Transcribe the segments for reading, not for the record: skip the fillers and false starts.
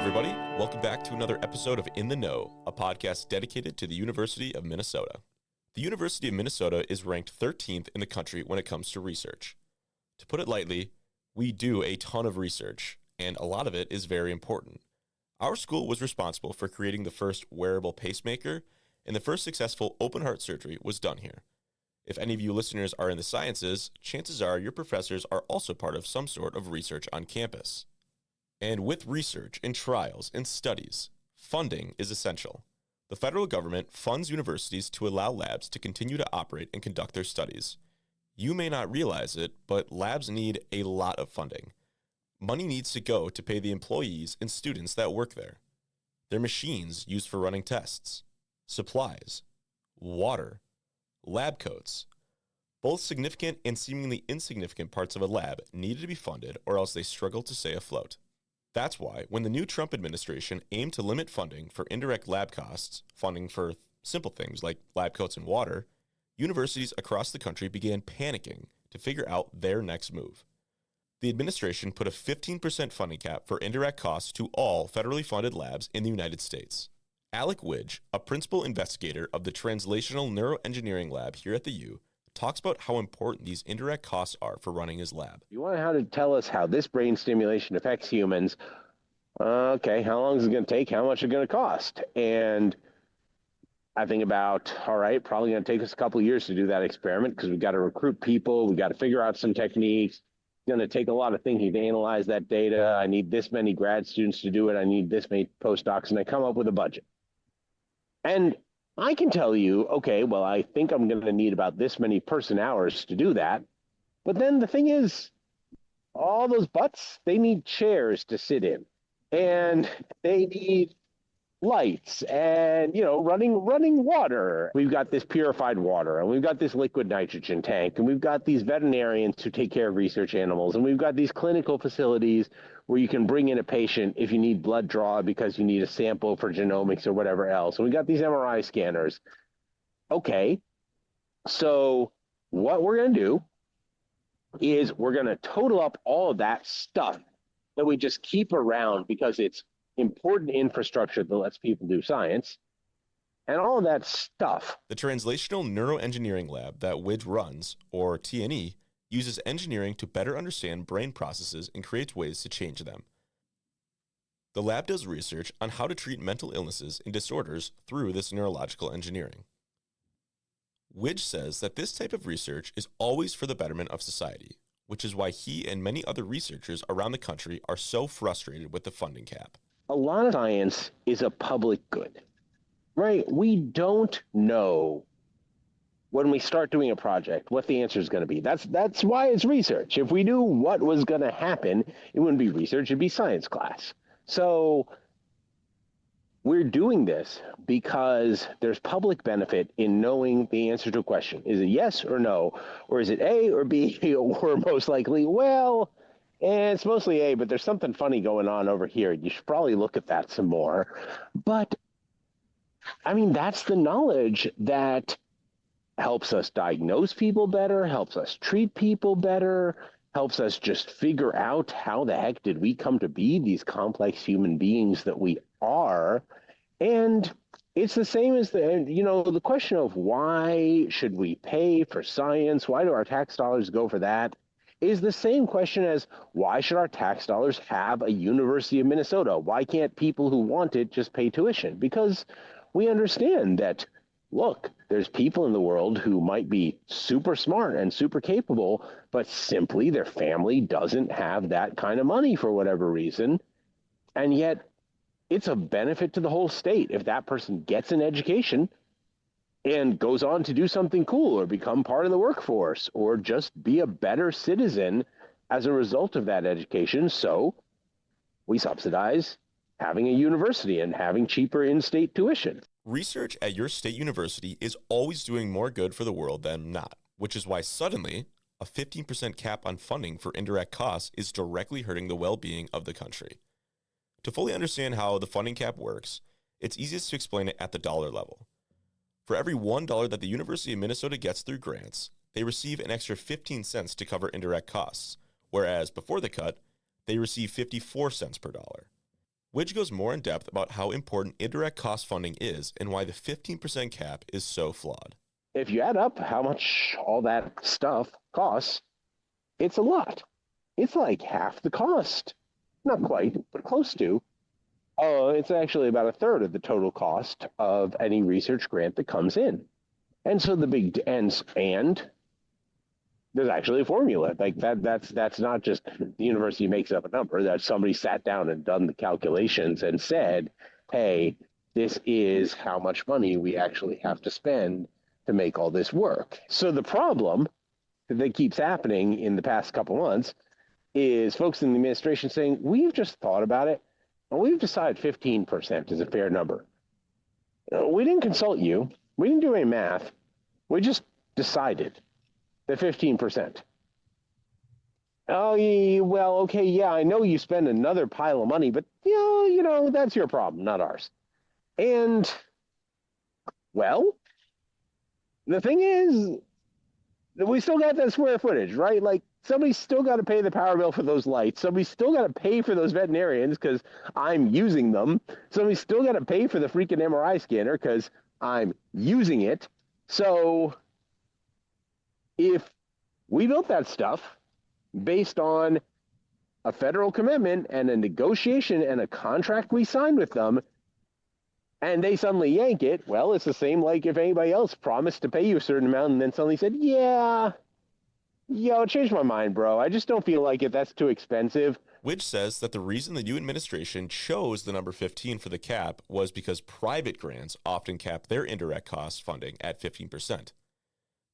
everybody. Welcome back to another episode of In the Know, a podcast dedicated to the University of Minnesota. The University of Minnesota is ranked 13th in the country when it comes to research. To put it lightly, we do a ton of research, and a lot of it is very important. Our school was responsible for creating the first wearable pacemaker, and the first successful open heart surgery was done here. If any of you listeners are in the sciences, chances are your professors are also part of some sort of research on campus. And with research and trials and studies, funding is essential. The federal government funds universities to allow labs to continue to operate and conduct their studies. You may not realize it, but labs need a lot of funding. Money needs to go to pay the employees and students that work there, their machines used for running tests, supplies, water, lab coats. Both significant and seemingly insignificant parts of a lab needed to be funded, or else they struggle to stay afloat. That's why, when the new Trump administration aimed to limit funding for indirect lab costs, funding for simple things like lab coats and water, universities across the country began panicking to figure out their next move. The administration put a 15% funding cap for indirect costs to all federally funded labs in the United States. Alec Widge, a principal investigator of the Translational Neuroengineering Lab here at the U, talks about how important these indirect costs are for running his lab. You want to tell us how this brain stimulation affects humans. Okay, how long is it going to take? How much is it going to cost? And I think about, all right, probably going to take us a couple of years to do that experiment because we've got to recruit people. We've got to figure out some techniques. It's going to take a lot of thinking to analyze that data. I need this many grad students to do it. I need this many postdocs, and I come up with a budget. And I can tell you, okay, well, I think I'm going to need about this many person hours to do that. But then the thing is, all those butts, they need chairs to sit in. And they need lights and, running water. We've got this purified water, and we've got this liquid nitrogen tank, and we've got these veterinarians who take care of research animals, and we've got these clinical facilities where you can bring in a patient if you need blood draw because you need a sample for genomics or whatever else. And we've got these MRI scanners. Okay, so what we're going to do is we're going to total up all of that stuff that we just keep around because it's important infrastructure that lets people do science, and all of that stuff. The Translational Neuroengineering Lab that Widge runs, or TNE, uses engineering to better understand brain processes and creates ways to change them. The lab does research on how to treat mental illnesses and disorders through this neurological engineering. Widge says that this type of research is always for the betterment of society, which is why he and many other researchers around the country are so frustrated with the funding cap. A lot of science is a public good, right? We don't know when we start doing a project what the answer is going to be. That's why it's research. If we knew what was going to happen, it wouldn't be research, it'd be science class. So we're doing this because there's public benefit in knowing the answer to a question. Is it yes or no? Or is it A or B? Or most likely, well, it's mostly A, but there's something funny going on over here. You should probably look at that some more. But, I mean, that's the knowledge that helps us diagnose people better, helps us treat people better, helps us just figure out how the heck did we come to be these complex human beings that we are. And it's the same as the question of why should we pay for science? Why do our tax dollars go for that? Is the same question as why should our tax dollars have a University of Minnesota? Why can't people who want it just pay tuition? Because we understand that, look, there's people in the world who might be super smart and super capable, but simply their family doesn't have that kind of money for whatever reason. And yet it's a benefit to the whole state if that person gets an education and goes on to do something cool or become part of the workforce or just be a better citizen as a result of that education. So we subsidize having a university and having cheaper in-state tuition. Research at your state university is always doing more good for the world than not, which is why suddenly a 15% cap on funding for indirect costs is directly hurting the well-being of the country. To fully understand how the funding cap works, it's easiest to explain it at the dollar level. For every $1 that the University of Minnesota gets through grants, they receive an extra 15 cents to cover indirect costs, whereas before the cut, they receive 54 cents per dollar. Widge goes more in depth about how important indirect cost funding is and why the 15% cap is so flawed. If you add up how much all that stuff costs, it's a lot. It's like half the cost. Not quite, but close to. It's actually about a third of the total cost of any research grant that comes in. And so the big ends, and there's actually a formula like that. That's not just the university makes up a number. That somebody sat down and done the calculations and said, hey, this is how much money we actually have to spend to make all this work. So the problem that keeps happening in the past couple months is folks in the administration saying, we've just thought about it, and we've decided 15% is a fair number. We didn't consult you. We didn't do any math. We just decided that 15%. Oh, well, okay, yeah, I know you spend another pile of money, but, that's your problem, not ours. And, well, the thing is, we still got that square footage, right? Like, somebody's still got to pay the power bill for those lights. Somebody's still got to pay for those veterinarians because I'm using them. Somebody's still got to pay for the freaking MRI scanner because I'm using it. So if we built that stuff based on a federal commitment and a negotiation and a contract we signed with them, and they suddenly yank it, well, it's the same like if anybody else promised to pay you a certain amount and then suddenly said, yeah, I changed my mind, bro. I just don't feel like it. That's too expensive. Widge says that the reason the new administration chose the number 15 for the cap was because private grants often cap their indirect cost funding at 15%.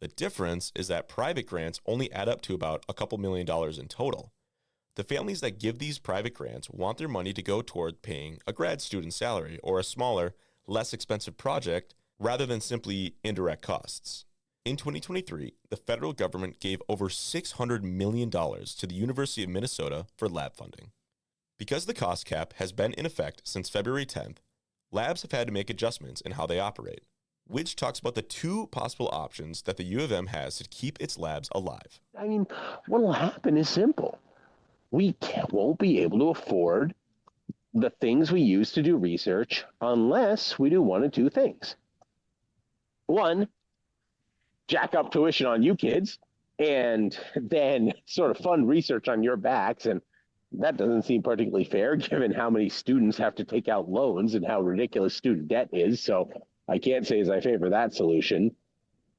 The difference is that private grants only add up to about a couple $1 million in total. The families that give these private grants want their money to go toward paying a grad student salary or a smaller, less expensive project rather than simply indirect costs. In 2023, the federal government gave over $600 million to the University of Minnesota for lab funding. Because the cost cap has been in effect since February 10th, labs have had to make adjustments in how they operate. Widge talks about the two possible options that the U of M has to keep its labs alive. I mean, what will happen is simple. We won't be able to afford the things we use to do research unless we do one of two things. One, jack up tuition on you kids and then sort of fund research on your backs. And that doesn't seem particularly fair given how many students have to take out loans and how ridiculous student debt is. So I can't say as I favor that solution.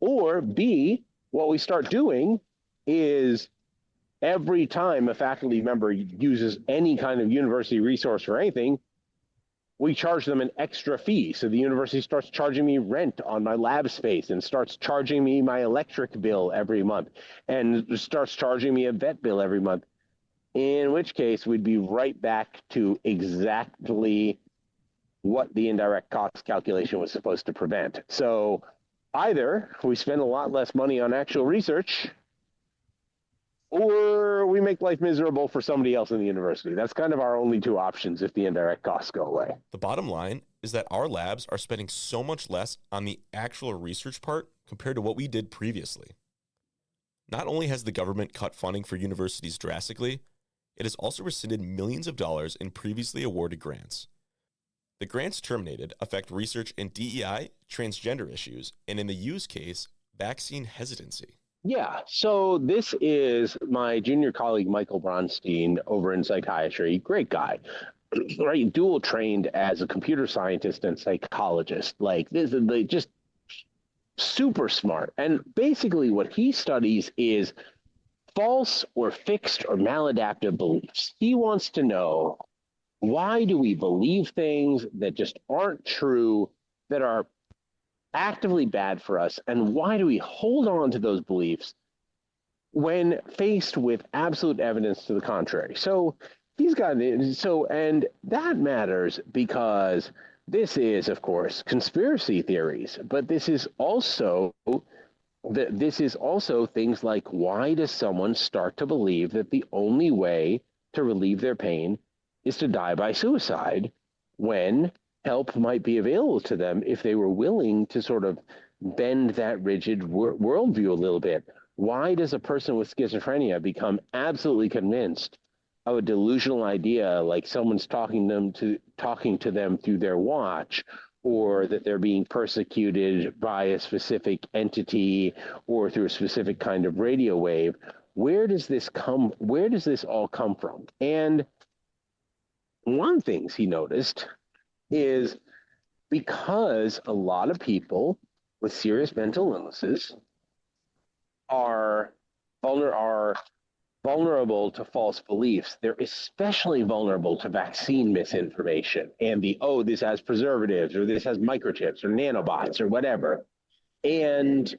Or B, what we start doing is every time a faculty member uses any kind of university resource for anything, we charge them an extra fee. So the university starts charging me rent on my lab space and starts charging me my electric bill every month and starts charging me a vet bill every month, in which case we'd be right back to exactly what the indirect cost calculation was supposed to prevent. So either we spend a lot less money on actual research, or we make life miserable for somebody else in the university. That's kind of our only two options if the indirect costs go away. The bottom line is that our labs are spending so much less on the actual research part compared to what we did previously. Not only has the government cut funding for universities drastically, it has also rescinded millions of dollars in previously awarded grants. The grants terminated affect research in DEI, transgender issues, and in the U's case, vaccine hesitancy. Yeah, so this is my junior colleague, Michael Bronstein, over in psychiatry. Great guy, right? Dual trained as a computer scientist and psychologist. Like, this is just super smart. And basically what he studies is false or fixed or maladaptive beliefs. He wants to know, why do we believe things that just aren't true, that are actively bad for us, and why do we hold on to those beliefs when faced with absolute evidence to the contrary? So he's got and that matters because this is, of course, conspiracy theories, but this is also things like, why does someone start to believe that the only way to relieve their pain is to die by suicide when help might be available to them if they were willing to sort of bend that rigid worldview a little bit? Why does a person with schizophrenia become absolutely convinced of a delusional idea, like someone's talking to them through their watch, or that they're being persecuted by a specific entity or through a specific kind of radio wave. Where does this all come from? And one of the things he noticed is because a lot of people with serious mental illnesses are vulnerable to false beliefs. They're especially vulnerable to vaccine misinformation and this has preservatives or this has microchips or nanobots or whatever. And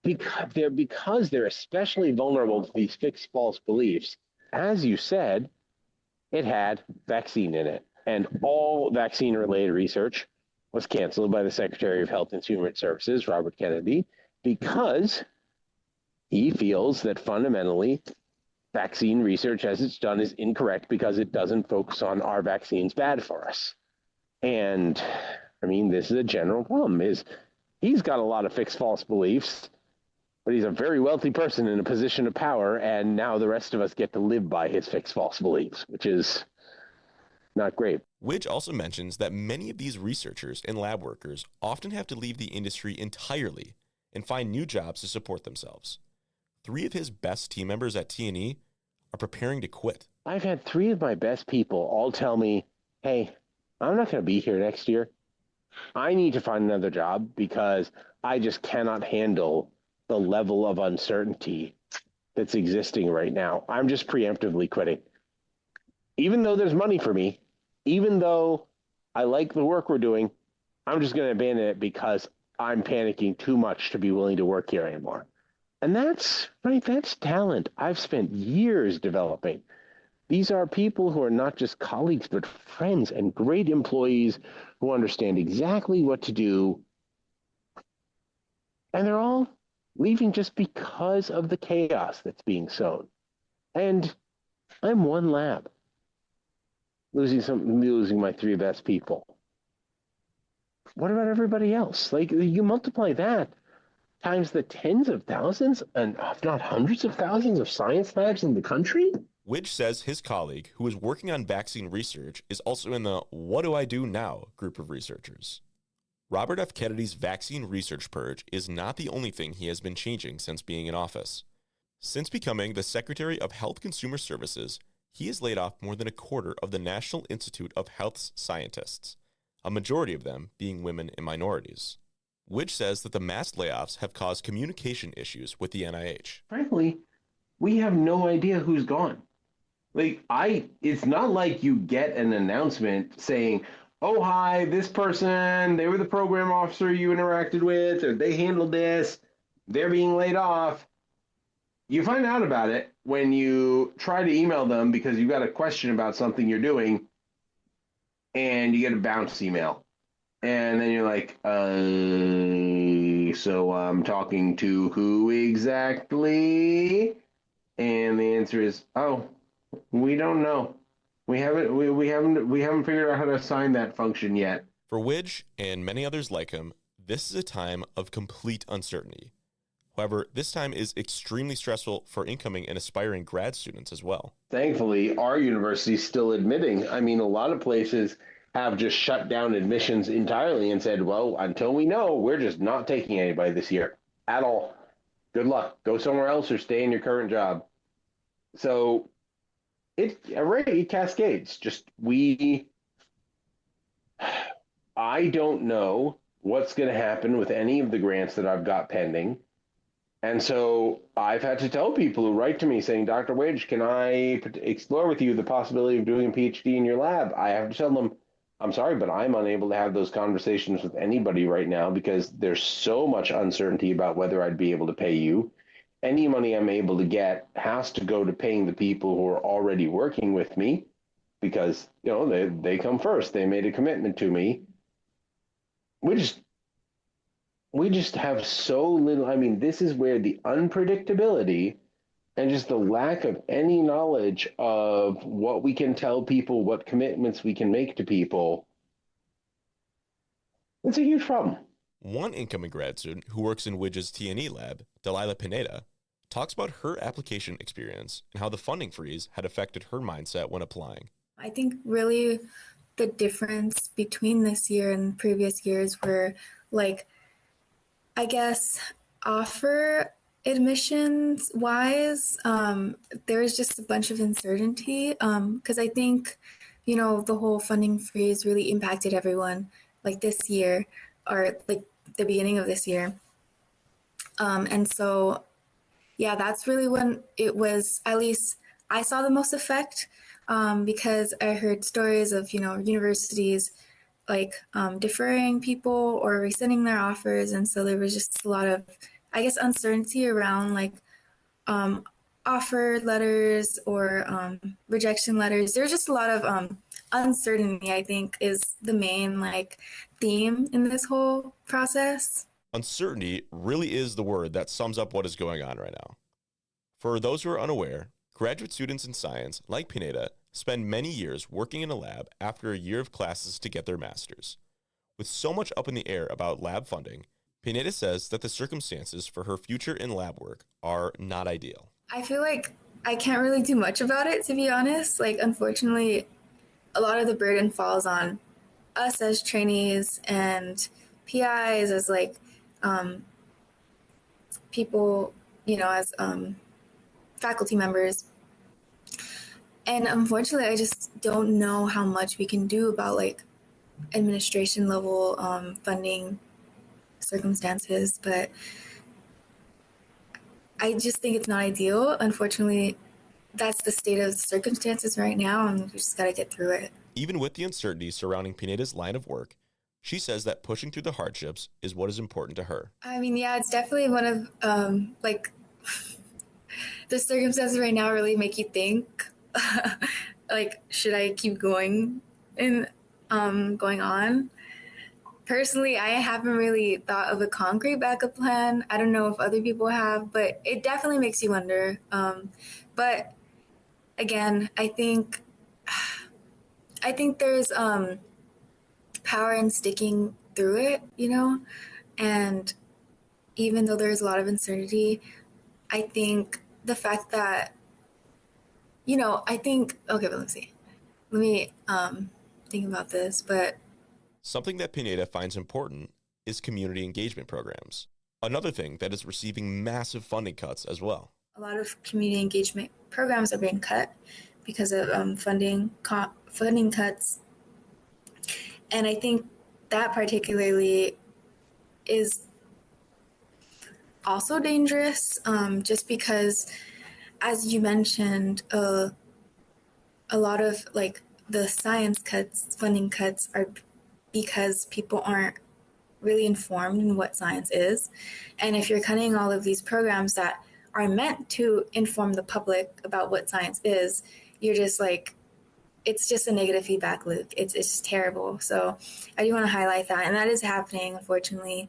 because they're especially vulnerable to these fixed false beliefs, as you said, it had vaccine in it. And all vaccine related research was canceled by the Secretary of Health and Human Services, Robert Kennedy, because he feels that fundamentally vaccine research as it's done is incorrect because it doesn't focus on are vaccines bad for us. And I mean, this is a general problem, is he's got a lot of fixed false beliefs, but he's a very wealthy person in a position of power, and now the rest of us get to live by his fixed false beliefs, which is not great. Widge also mentions that many of these researchers and lab workers often have to leave the industry entirely and find new jobs to support themselves. 3 of his best team members at T&E are preparing to quit. I've had 3 of my best people all tell me, hey, I'm not going to be here next year. I need to find another job because I just cannot handle the level of uncertainty that's existing right now. I'm just preemptively quitting. Even though there's money for me, even though I like the work we're doing, I'm just going to abandon it because I'm panicking too much to be willing to work here anymore. And that's talent I've spent years developing. These are people who are not just colleagues, but friends and great employees who understand exactly what to do. And they're all leaving just because of the chaos that's being sown. And I'm one lab, losing my 3 best people. What about everybody else? Like, you multiply that times the tens of thousands, and if not hundreds of thousands of science labs in the country? Widge says his colleague, who is working on vaccine research, is also in the what do I do now group of researchers. Robert F. Kennedy's vaccine research purge is not the only thing he has been changing since being in office. Since becoming the Secretary of Health Consumer Services, he has laid off more than a quarter of the National Institute of Health's scientists, a majority of them being women and minorities. Widge says that the mass layoffs have caused communication issues with the NIH. Frankly, we have no idea who's gone. It's not like you get an announcement saying, oh, hi, this person, they were the program officer you interacted with, or they handled this, they're being laid off. You find out about it when you try to email them because you've got a question about something you're doing, and you get a bounce email. And then you're like, so I'm talking to who exactly? And the answer is, oh, we don't know. We haven't figured out how to assign that function yet. For Widge and many others like him, this is a time of complete uncertainty. However, this time is extremely stressful for incoming and aspiring grad students as well. Thankfully, our university is still admitting. I mean, a lot of places have just shut down admissions entirely and said, well, until we know, we're just not taking anybody this year at all. Good luck. Go somewhere else or stay in your current job. So it cascades. I don't know what's going to happen with any of the grants that I've got pending. And so I've had to tell people who write to me saying, Dr. Widge, can I explore with you the possibility of doing a PhD in your lab? I have to tell them, I'm sorry, but I'm unable to have those conversations with anybody right now because there's so much uncertainty about whether I'd be able to pay you. Any money I'm able to get has to go to paying the people who are already working with me because, they come first. They made a commitment to me. We just have so little. I mean, this is where the unpredictability and just the lack of any knowledge of what we can tell people, what commitments we can make to people, it's a huge problem. One incoming grad student who works in Widge's T&E lab, Delilah Pineda, talks about her application experience and how the funding freeze had affected her mindset when applying. I think really the difference between this year and previous years were like, I guess, offer admissions wise, there was just a bunch of uncertainty because I think, the whole funding freeze really impacted everyone like this year or like the beginning of this year. And so, yeah, that's really when it was, at least I saw the most effect because I heard stories of, universities like deferring people or rescinding their offers. And so there was just a lot of, I guess, uncertainty around like offer letters or rejection letters. There's just a lot of uncertainty, I think, is the main like theme in this whole process. Uncertainty really is the word that sums up what is going on right now. For those who are unaware, graduate students in science, like Pineda, spend many years working in a lab after a year of classes to get their master's. With so much up in the air about lab funding, Pineda says that the circumstances for her future in lab work are not ideal. I feel like I can't really do much about it, to be honest. Like, unfortunately, a lot of the burden falls on us as trainees and PIs as like people, as faculty members. And unfortunately, I just don't know how much we can do about like administration level funding circumstances, but I just think it's not ideal. Unfortunately, that's the state of the circumstances right now, and we just got to get through it. Even with the uncertainty surrounding Pineda's line of work, she says that pushing through the hardships is what is important to her. I mean, yeah, it's definitely one of like the circumstances right now really make you think like, should I keep going and going on? Personally, I haven't really thought of a concrete backup plan. I don't know if other people have, but it definitely makes you wonder. But again, I think there's power in sticking through it, and even though there's a lot of uncertainty, I think the fact that, okay, but let me think about this, but something that Pineda finds important is community engagement programs. Another thing that is receiving massive funding cuts as well. A lot of community engagement programs are being cut because of funding cuts. And I think that particularly is also dangerous, just because, as you mentioned, a lot of like the science cuts, funding cuts are because people aren't really informed in what science is. And if you're cutting all of these programs that are meant to inform the public about what science is, you're just like, it's just a negative feedback loop. It's just terrible. So I do want to highlight that. And that is happening, unfortunately,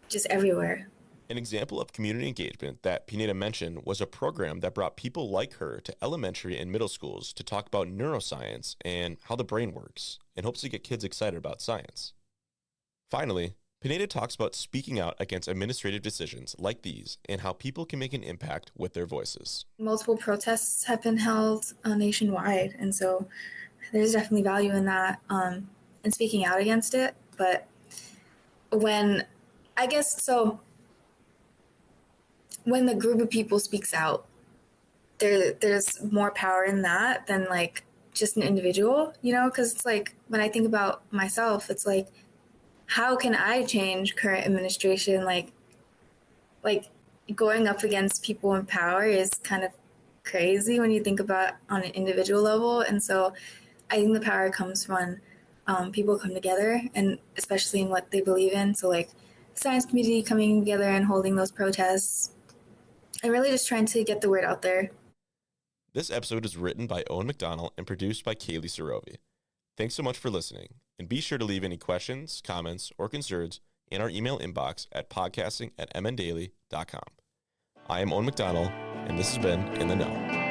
just everywhere. An example of community engagement that Pineda mentioned was a program that brought people like her to elementary and middle schools to talk about neuroscience and how the brain works, in hopes to get kids excited about science. Finally, Pineda talks about speaking out against administrative decisions like these and how people can make an impact with their voices. Multiple protests have been held nationwide, and so there's definitely value in that and speaking out against it. But when the group of people speaks out, there's more power in that than like just an individual, because it's like when I think about myself, it's like, how can I change current administration? Like going up against people in power is kind of crazy when you think about on an individual level. And so I think the power comes when people come together, and especially in what they believe in. So like the science community coming together and holding those protests and really just trying to get the word out there. This episode is written by Owen McDonald and produced by Kaylee Sarovi. Thanks so much for listening, and be sure to leave any questions, comments, or concerns in our email inbox at podcasting@mndaily.com. I am Owen McDonald, and this has been In the Know.